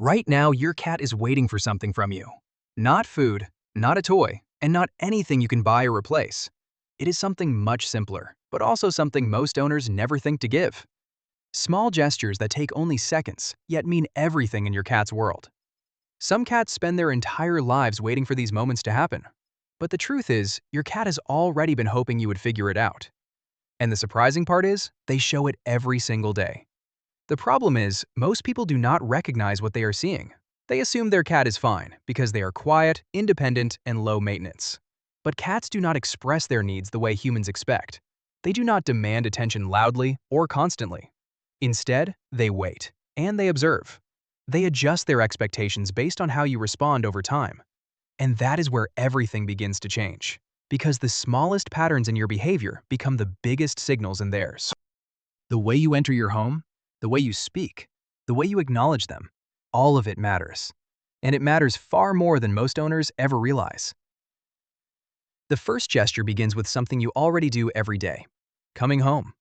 Right now, your cat is waiting for something from you. Not food, not a toy, and not anything you can buy or replace. It is something much simpler, but also something most owners never think to give. Small gestures that take only seconds, yet mean everything in your cat's world. Some cats spend their entire lives waiting for these moments to happen. But the truth is, your cat has already been hoping you would figure it out. And the surprising part is, they show it every single day. The problem is, most people do not recognize what they are seeing. They assume their cat is fine because they are quiet, independent, and low maintenance. But cats do not express their needs the way humans expect. They do not demand attention loudly or constantly. Instead, they wait, and they observe. They adjust their expectations based on how you respond over time. And that is where everything begins to change, because the smallest patterns in your behavior become the biggest signals in theirs. The way you enter your home, the way you speak, the way you acknowledge them, all of it matters. And it matters far more than most owners ever realize. The first gesture begins with something you already do every day: coming home.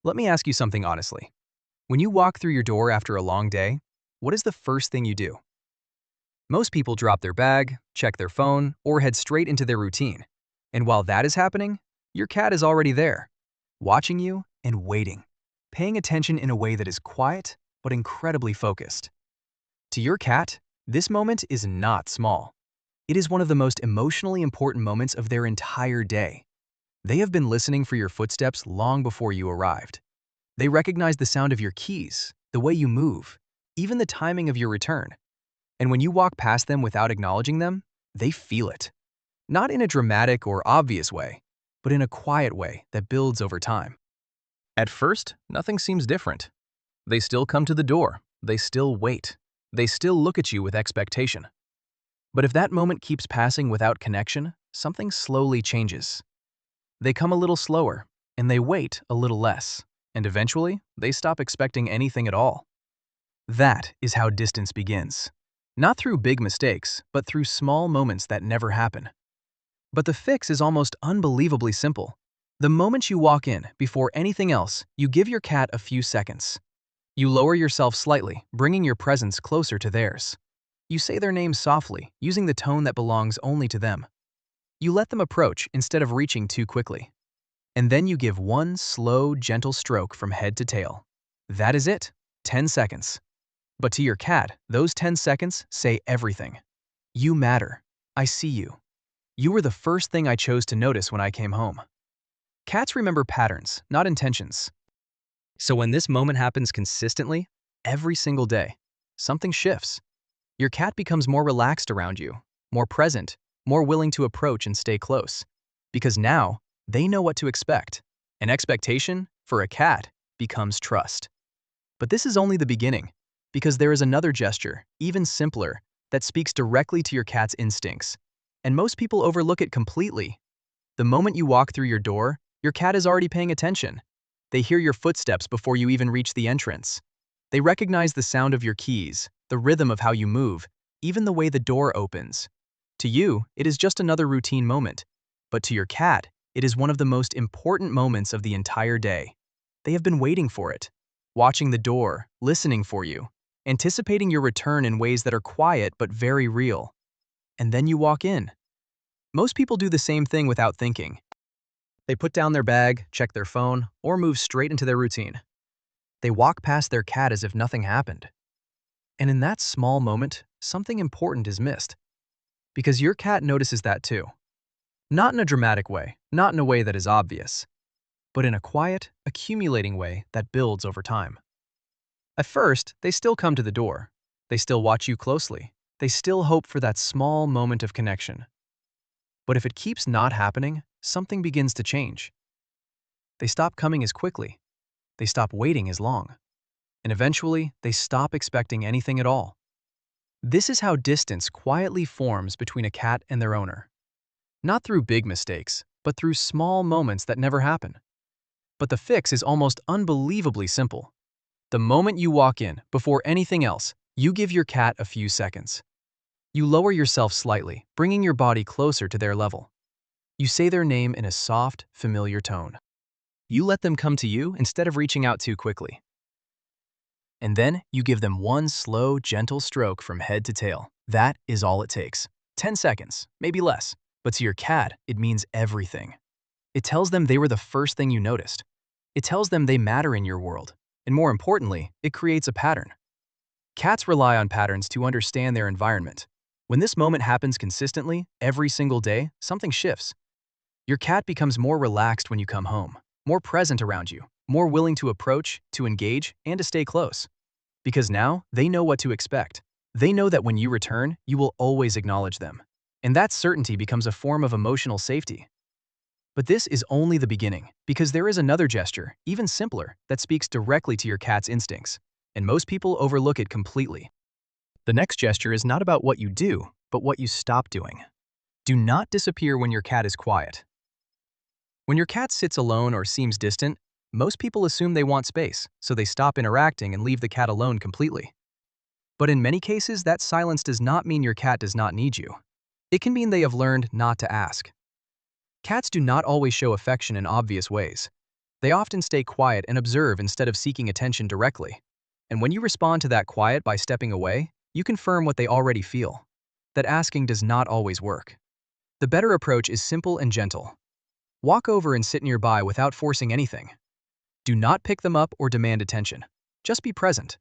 Let me ask you something honestly. When you walk through your door after a long day, what is the first thing you do? Most people drop their bag, check their phone, or head straight into their routine. And while that is happening, your cat is already there, watching you and waiting, paying attention in a way that is quiet but incredibly focused. To your cat, this moment is not small. It is one of the most emotionally important moments of their entire day. They have been listening for your footsteps long before you arrived. They recognize the sound of your keys, the way you move, even the timing of your return. And when you walk past them without acknowledging them, they feel it. Not in a dramatic or obvious way, but in a quiet way that builds over time. At first, nothing seems different. They still come to the door. They still wait. They still look at you with expectation. But if that moment keeps passing without connection, something slowly changes. They come a little slower, and they wait a little less, and eventually, they stop expecting anything at all. That is how distance begins. Not through big mistakes, but through small moments that never happen. But the fix is almost unbelievably simple. The moment you walk in, before anything else, you give your cat a few seconds. You lower yourself slightly, bringing your presence closer to theirs. You say their name softly, using the tone that belongs only to them. You let them approach instead of reaching too quickly. And then you give one slow, gentle stroke from head to tail. That is it, 10 seconds. But to your cat, those 10 seconds say everything. You matter. I see you. You were the first thing I chose to notice when I came home. Cats remember patterns, not intentions. So when this moment happens consistently, every single day, something shifts. Your cat becomes more relaxed around you, more present, more willing to approach and stay close. Because now, they know what to expect. An expectation, for a cat, becomes trust. But this is only the beginning, because there is another gesture, even simpler, that speaks directly to your cat's instincts. And most people overlook it completely. The moment you walk through your door, your cat is already paying attention. They hear your footsteps before you even reach the entrance. They recognize the sound of your keys, the rhythm of how you move, even the way the door opens. To you, it is just another routine moment. But to your cat, it is one of the most important moments of the entire day. They have been waiting for it, watching the door, listening for you, anticipating your return in ways that are quiet but very real. And then you walk in. Most people do the same thing without thinking. They put down their bag, check their phone, or move straight into their routine. They walk past their cat as if nothing happened. And in that small moment, something important is missed. Because your cat notices that too. Not in a dramatic way, not in a way that is obvious, but in a quiet, accumulating way that builds over time. At first, they still come to the door. They still watch you closely. They still hope for that small moment of connection. But if it keeps not happening, something begins to change. They stop coming as quickly. They stop waiting as long. And eventually, they stop expecting anything at all. This is how distance quietly forms between a cat and their owner. Not through big mistakes, but through small moments that never happen. But the fix is almost unbelievably simple. The moment you walk in, before anything else, you give your cat a few seconds. You lower yourself slightly, bringing your body closer to their level. You say their name in a soft, familiar tone. You let them come to you instead of reaching out too quickly. And then you give them one slow, gentle stroke from head to tail. That is all it takes. 10 seconds, maybe less. But to your cat, it means everything. It tells them they were the first thing you noticed. It tells them they matter in your world. And more importantly, it creates a pattern. Cats rely on patterns to understand their environment. When this moment happens consistently, every single day, something shifts. Your cat becomes more relaxed when you come home, more present around you, more willing to approach, to engage, and to stay close. Because now, they know what to expect. They know that when you return, you will always acknowledge them. And that certainty becomes a form of emotional safety. But this is only the beginning, because there is another gesture, even simpler, that speaks directly to your cat's instincts. And most people overlook it completely. The next gesture is not about what you do, but what you stop doing. Do not disappear when your cat is quiet. When your cat sits alone or seems distant, most people assume they want space, so they stop interacting and leave the cat alone completely. But in many cases, that silence does not mean your cat does not need you. It can mean they have learned not to ask. Cats do not always show affection in obvious ways. They often stay quiet and observe instead of seeking attention directly. And when you respond to that quiet by stepping away, you confirm what they already feel, that asking does not always work. The better approach is simple and gentle. Walk over and sit nearby without forcing anything. Do not pick them up or demand attention. Just be present.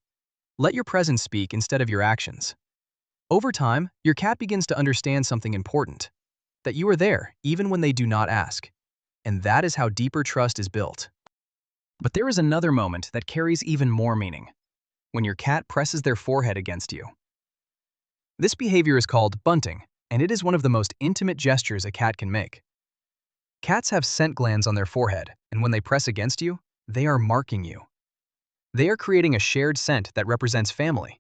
Let your presence speak instead of your actions. Over time, your cat begins to understand something important, that you are there even when they do not ask. And that is how deeper trust is built. But there is another moment that carries even more meaning, when your cat presses their forehead against you. This behavior is called bunting, and it is one of the most intimate gestures a cat can make. Cats have scent glands on their forehead, and when they press against you, they are marking you. They are creating a shared scent that represents family.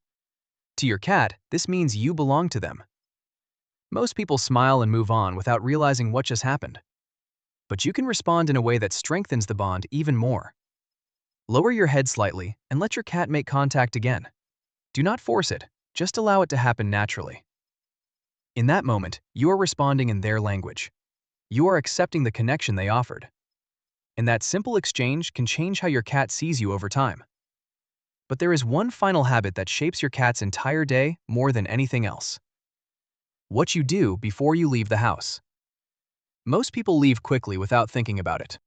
To your cat, this means you belong to them. Most people smile and move on without realizing what just happened. But you can respond in a way that strengthens the bond even more. Lower your head slightly and let your cat make contact again. Do not force it, just allow it to happen naturally. In that moment, you are responding in their language. You are accepting the connection they offered. And that simple exchange can change how your cat sees you over time. But there is one final habit that shapes your cat's entire day more than anything else. What you do before you leave the house. Most people leave quickly without thinking about it.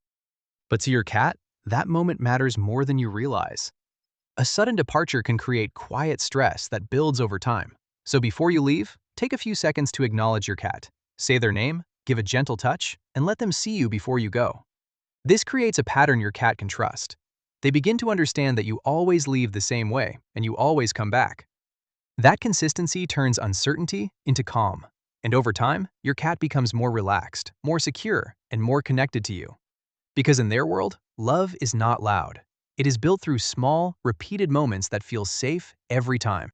But to your cat, that moment matters more than you realize. A sudden departure can create quiet stress that builds over time. So before you leave, take a few seconds to acknowledge your cat. Say their name, give a gentle touch, and let them see you before you go. This creates a pattern your cat can trust. They begin to understand that you always leave the same way and you always come back. That consistency turns uncertainty into calm. And over time, your cat becomes more relaxed, more secure, and more connected to you. Because in their world, love is not loud. It is built through small, repeated moments that feel safe every time.